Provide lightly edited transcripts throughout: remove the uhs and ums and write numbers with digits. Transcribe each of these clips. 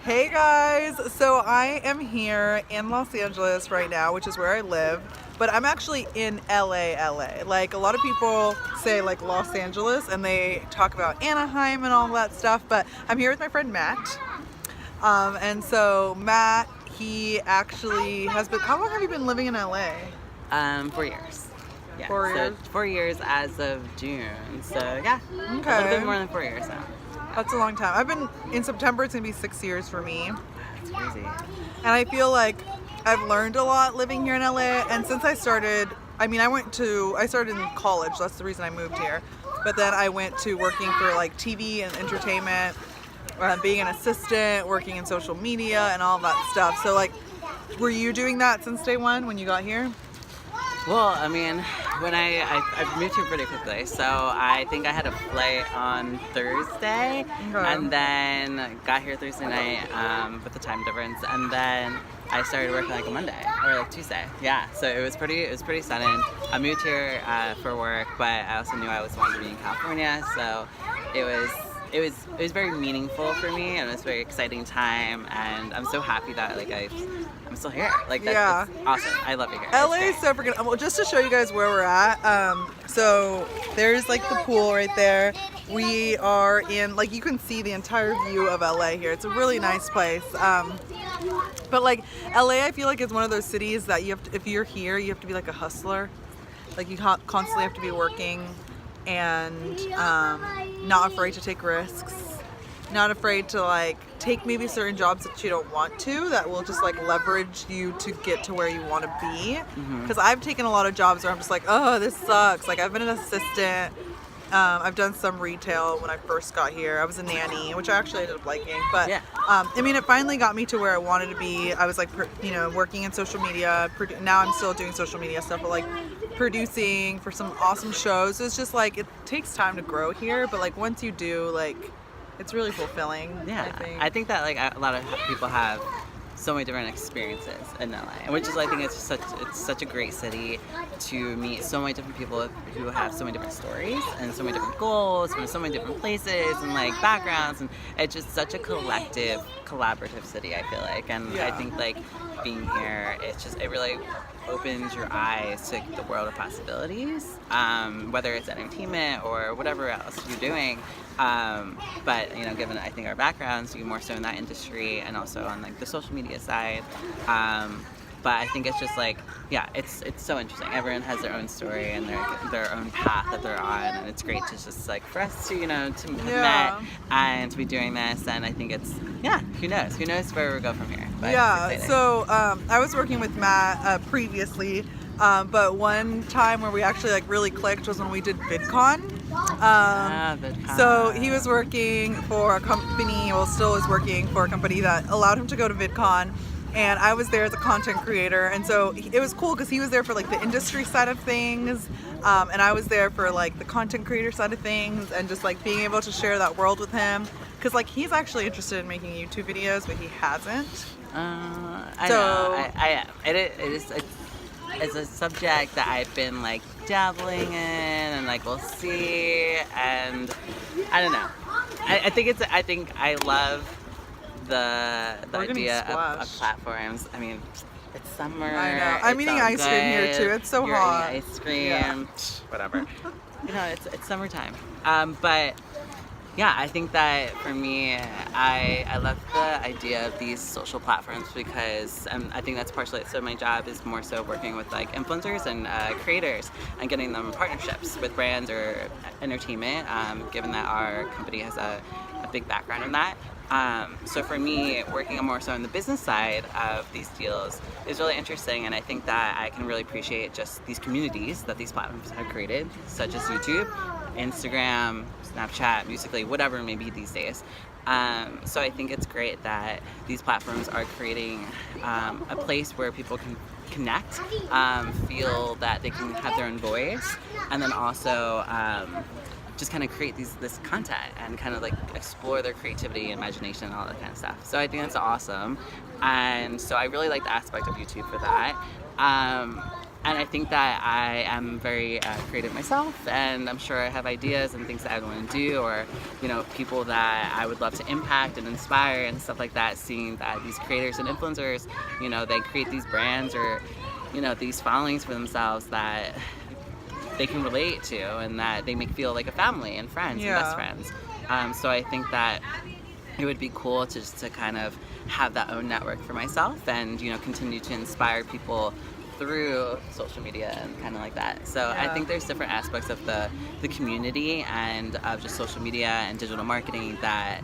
Hey guys, so I am here in Los Angeles right now, which is where I live, but I'm actually in LA. Like a lot of people say like Los Angeles and they talk about Anaheim and all that stuff, but I'm here with my friend Matt. And so Matt, he actually has been, how long have you been living in LA? 4 years. Yeah, 4 years? So 4 years as of June. So yeah, a little bit more than 4 years now. That's a long time. I've been, in September it's gonna be 6 years for me. It's crazy. And I feel like I've learned a lot living here in LA. And since I started, I started in college. That's the reason I moved here. But then I went to working for like TV and entertainment, being an assistant, working in social media and all that stuff. So like, were you doing that since day one when you got here? Well, I mean, when I moved here pretty quickly, so I think I had a flight on Thursday, and then got here Thursday night with the time difference, and then I started working like a Monday or like Tuesday. Yeah, so it was pretty sudden. I moved here for work, but I also knew I always wanted to be in California, so it was very meaningful for me, and it was a very exciting time, and I'm so happy that like I'm still here. Like that's awesome. I love it here. LA is so freaking. Well, just to show you guys where we're at. So there's like the pool right there. We are in, like, you can see the entire view of LA here. It's a really nice place. But like LA, I feel like it's one of those cities that you have to, if you're here, you have to be like a hustler. Like you constantly have to be working and not afraid to take risks, not afraid to like take maybe certain jobs that you don't want to, that will just like leverage you to get to where you want to be. Because I've taken a lot of jobs where I'm just like, oh, this sucks. Like I've been an assistant. I've done some retail when I first got here. I was a nanny, which I actually ended up liking. But I mean, it finally got me to where I wanted to be. I was like, working in social media. Now I'm still doing social media stuff, but like producing for some awesome shows. So it's just like, it takes time to grow here, but like once you do, like it's really fulfilling. Yeah, I think that like a lot of people have so many different experiences in LA, which is, I think it's such a great city to meet so many different people who have so many different stories and so many different goals from so many different places and like backgrounds, and it's just such a collaborative city, I feel like. And I think like being here, it really opens your eyes to the world of possibilities, whether it's entertainment or whatever else you're doing. But given I think our backgrounds, you more so in that industry and also on like the social media side. But I think it's just like, it's so interesting. Everyone has their own story and their own path that they're on, and it's great to just like for us to to have met and to be doing this. And I think it's who knows where we'll go from here. But so I was working with Matt previously, but one time where we actually like really clicked was when we did VidCon. VidCon. So he was working for a company, still is working for a company that allowed him to go to VidCon. And I was there as a content creator, and so it was cool because he was there for like the industry side of things, and I was there for like the content creator side of things, and just like being able to share that world with him, because like he's actually interested in making YouTube videos, but he hasn't. I know. It's a subject that I've been like dabbling in, and like we'll see, and I don't know. I think I love the idea of platforms. I mean, it's summer. I know. I'm eating ice cream here too. It's so hot. Ice cream, whatever. It's summertime. But I think that for me, I love the idea of these social platforms because I think that's partially so my job is more so working with like influencers and creators and getting them partnerships with brands or entertainment, given that our company has a big background in that. So for me, working more so on the business side of these deals is really interesting, and I think that I can really appreciate just these communities that these platforms have created, such as YouTube, Instagram, Snapchat, Musical.ly, whatever it may be these days. So I think it's great that these platforms are creating a place where people can connect, feel that they can have their own voice, and then also just kind of create this content and kind of like explore their creativity, imagination, and all that kind of stuff. So I think that's awesome, and so I really like the aspect of YouTube for that. And I think that I am very creative myself, and I'm sure I have ideas and things that I want to do, or, you know, people that I would love to impact and inspire and stuff like that, seeing that these creators and influencers, you know, they create these brands or, you know, these followings for themselves that they can relate to and that they make feel like a family and friends and best friends. So I think that it would be cool to just to kind of have that own network for myself and, you know, continue to inspire people through social media and kind of like that. So I think there's different aspects of the community and of just social media and digital marketing that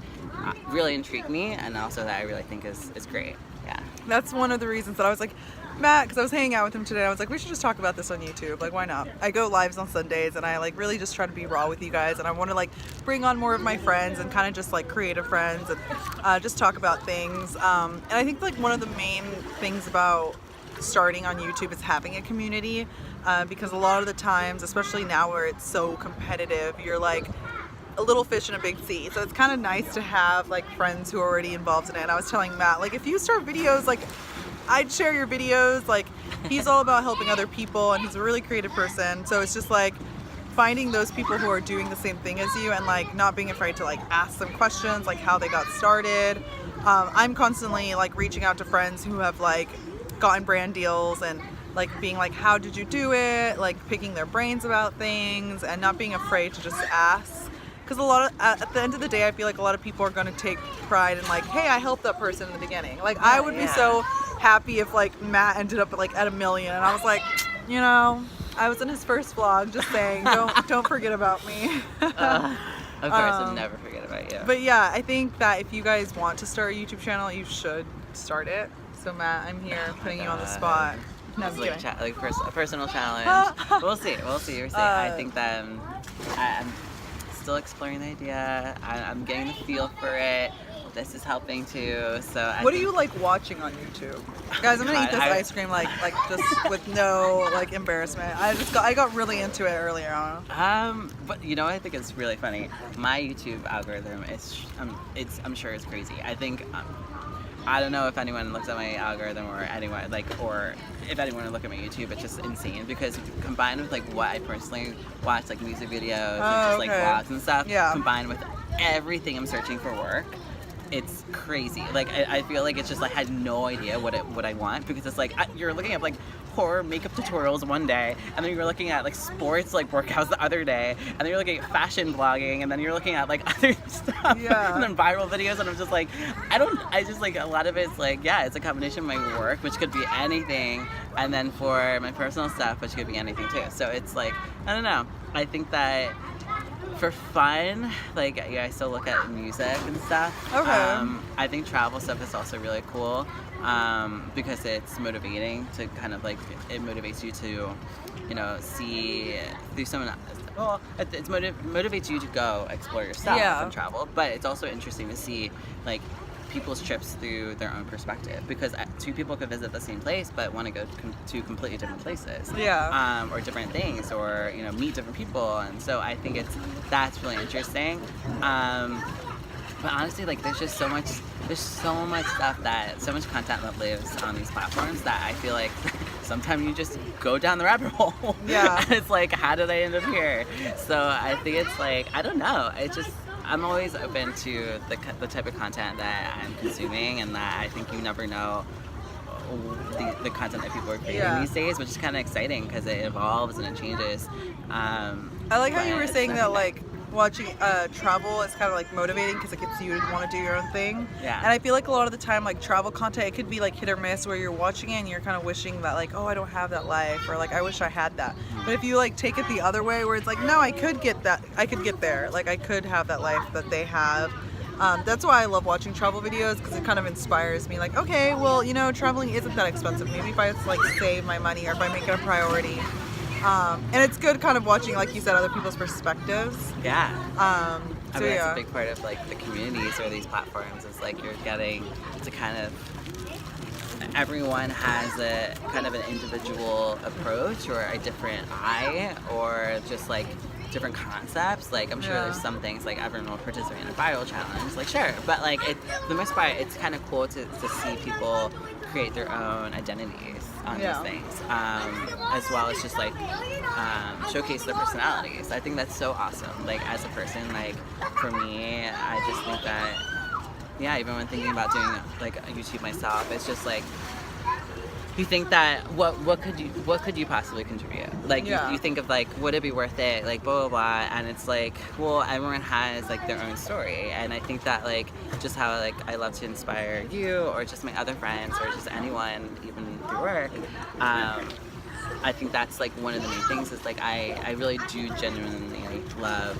really intrigue me, and also that I really think is great. Yeah. That's one of the reasons that I was like, Matt, because I was hanging out with him today, I was like, we should just talk about this on YouTube. Like, why not? I go lives on Sundays, and I like really just try to be raw with you guys, and I want to like bring on more of my friends and kind of just like creative friends and just talk about things. And I think like one of the main things about starting on YouTube is having a community, because a lot of the times, especially now where it's so competitive, you're like a little fish in a big sea. So it's kind of nice to have like friends who are already involved in it. And I was telling Matt, like, if you start videos, like, I'd share your videos. Like, he's all about helping other people, and he's a really creative person. So it's just like finding those people who are doing the same thing as you, and like not being afraid to like ask them questions, like how they got started. I'm constantly like reaching out to friends who have like gotten brand deals and like being like, how did you do it? Like picking their brains about things and not being afraid to just ask. Because a lot of, at the end of the day, I feel like a lot of people are going to take pride in like, hey, I helped that person in the beginning. Like, I would be so happy if like Matt ended up like at 1 million, and I was like, you know, I was in his first vlog, just saying, don't forget about me. Of course, I'll never forget about you. But yeah, I think that if you guys want to start a YouTube channel, you should start it. So Matt, I'm here putting you on the spot. No, I'm like, kidding. like a personal challenge. We'll see. I think that I'm still exploring the idea. I'm getting the feel for it. This is helping too. So what do you like watching on YouTube? Guys, I'm gonna eat this ice cream like just with no like embarrassment. I got really into it earlier on. But you know, I think it's really funny. My YouTube algorithm is I'm sure it's crazy. I think I don't know if anyone looks at my algorithm or anyone or if anyone would look at my YouTube, it's just insane because combined with like what I personally watch, like music videos and just like vlogs and stuff, combined with everything I'm searching for work, it's crazy. Like I feel like it's just like I had no idea what I want, because it's like you're looking at like horror makeup tutorials one day, and then you're looking at like sports like workouts the other day, and then you're looking at fashion blogging, and then you're looking at like other stuff, and then viral videos, and I'm just like I just like a lot of it's like it's a combination of my work, which could be anything, and then for my personal stuff, which could be anything too. So it's like I don't know. I think that for fun, like I still look at music and stuff. Okay. I think travel stuff is also really cool, because it's motivating to kind of like it motivates you to, you know, see through someone. Well, it motivates you to go explore yourself and travel, but it's also interesting to see like people's trips through their own perspective, because two people could visit the same place but want to go to completely different places, or different things, or you know, meet different people, and so I think that's really interesting. But honestly, like there's so much stuff so much content that lives on these platforms that I feel like sometimes you just go down the rabbit hole. And it's like, how did I end up here? So I think it's like, I don't know, it's just I'm always open to the type of content that I'm consuming, and that I think you never know the content that people are creating these days, which is kind of exciting because it evolves and it changes. I like how you were saying that like watching travel is kind of like motivating because it gets you to want to do your own thing. And I feel like a lot of the time like travel content, it could be like hit or miss, where you're watching it and you're kind of wishing that like, oh, I don't have that life, or like I wish I had that. But if you like take it the other way, where it's like, no, I could get that, I could get there, like I could have that life that they have. That's why I love watching travel videos, because it kind of inspires me, like, okay, well, you know, traveling isn't that expensive. Maybe if I just like save my money, or if I make it a priority. And it's good kind of watching, like you said, other people's perspectives. I mean, that's a big part of like the communities or these platforms. It's like you're getting to kind of, everyone has a kind of an individual approach or a different eye, or just like different concepts. Like I'm sure there's some things like everyone will participate in a viral challenge, like sure, but like for the most part, it's kind of cool to see people create their own identities on Yeah. those things, as well as just like showcase their personalities. I think that's so awesome. Like as a person, like for me, I just think that, yeah, even when thinking about doing like YouTube myself, it's just like you think that what could you possibly contribute? Like Yeah. you think of like, would it be worth it? Like blah blah blah, and it's like, well, everyone has like their own story, and I think that like just how like I love to inspire you or just my other friends or just anyone even through work. I think that's like one of the main things is like I really do genuinely love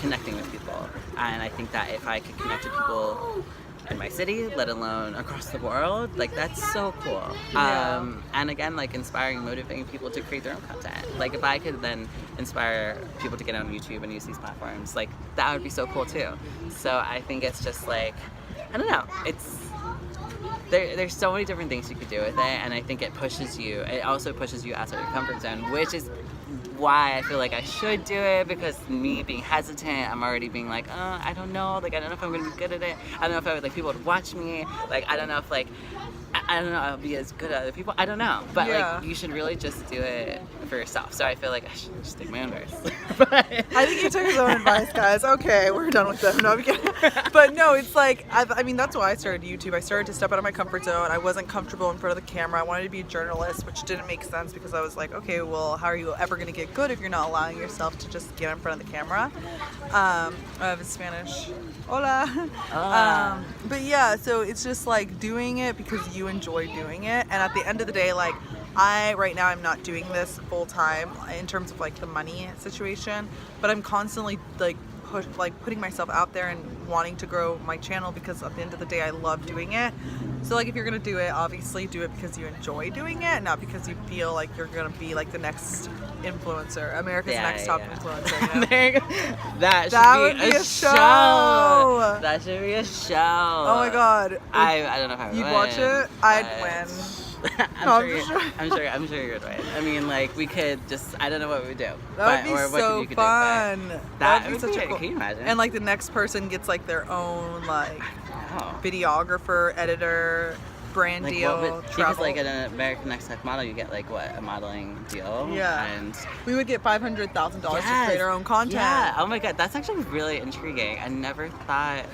connecting with people, and I think that if I could connect with people in my city, let alone across the world, like that's so cool. Yeah. And again, like inspiring, motivating people to create their own content. Like if I could then inspire people to get on YouTube and use these platforms, like that would be so cool too. So I think it's just like, I don't know, it's there's so many different things you could do with it, and I think it pushes you. It also pushes you outside your comfort zone, which is why I feel like I should do it, because me being hesitant, I'm already being like, I don't know, like I don't know if I'm gonna be good at it. I don't know if I would like people to watch me. Like I don't know if like I don't know I'll be as good at other people. I don't know, but Yeah. like you should really just do it for yourself. So I feel like I should just take my own advice. I think you took his own advice, guys. Okay, we're done with them. No, I'm kidding. But no, it's like, I mean, that's why I started YouTube. I started to step out of my comfort zone. I wasn't comfortable in front of the camera. I wanted to be a journalist, which didn't make sense because I was like, okay, well, how are you ever going to get good if you're not allowing yourself to just get in front of the camera? I have Spanish. Hola. Hola. But yeah, so it's just like doing it because you enjoy doing it. And at the end of the day, like, right now I'm not doing this full time in terms of like the money situation, but I'm constantly like putting myself out there and wanting to grow my channel because at the end of the day I love doing it. So like if you're gonna do it, obviously do it because you enjoy doing it, not because you feel like you're gonna be like the next influencer, America's next top influencer. You know? That would be a show. That should be a show. Oh my god. I don't know if I would You'd win, watch it? I'd but- win. I'm sure you would win. I mean, like we could just, I don't know what we would do. That would be or what so you could fun. Do, That that would be such a cool. Can you imagine? And like the next person gets like their own like oh. videographer, editor, brand Like deal, what would, because travel. like at an American Next Top Model, you get like what, a modeling deal. Yeah. And we would get $500,000 to Yes. create our own content. Yeah. Oh my god, that's actually really intriguing. I never thought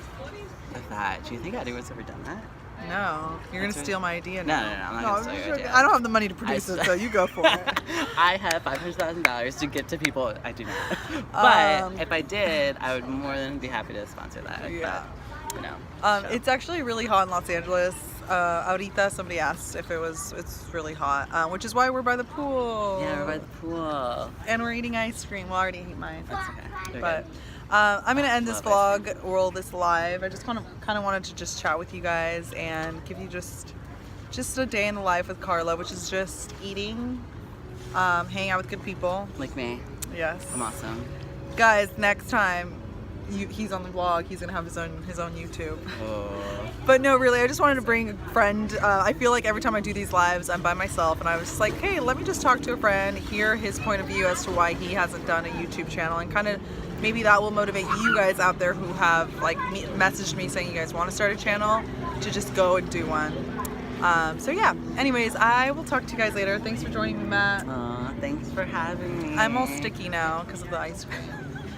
of that. Do you think anyone's ever done that? No, you're gonna That's steal my idea No, now. no, I'm not gonna steal your just idea. I don't have the money to produce I- it, so you go for it. I have $500,000 to get to people. I do not. But Um, if I did, I would more than be happy to sponsor that. Yeah. But, you know. so. It's actually really hot in Los Angeles. Ahorita, somebody asked if it's really hot, which is why we're by the pool. Yeah, we're by the pool. And we're eating ice cream. Well, I already ate mine. That's okay. You're But good. I'm gonna end this Love vlog, roll this live. I just kind of wanted to just chat with you guys and give you just a day in the life with Karla, which is just eating, hanging out with good people. Like me. Yes. I'm awesome. Guys, next time he's on the vlog, he's gonna have his own YouTube. Oh. But no, really, I just wanted to bring a friend. I feel like every time I do these lives, I'm by myself, and I was just like, hey, let me just talk to a friend, hear his point of view as to why he hasn't done a YouTube channel, and kind of maybe that will motivate you guys out there who have like messaged me saying you guys want to start a channel to just go and do one. So yeah, anyways, I will talk to you guys later. Thanks for joining me, Matt. Aw, thanks for having me. I'm all sticky now because of the ice cream.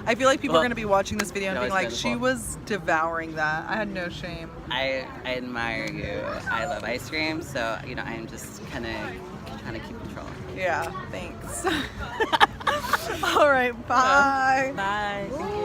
I feel like people are going to be watching this video and that being was like, she beautiful. was devouring that. I had no shame. I admire you. I love ice cream, so you know I'm just kind of trying to keep control. Yeah, thanks. All right, bye. Bye. Thank you.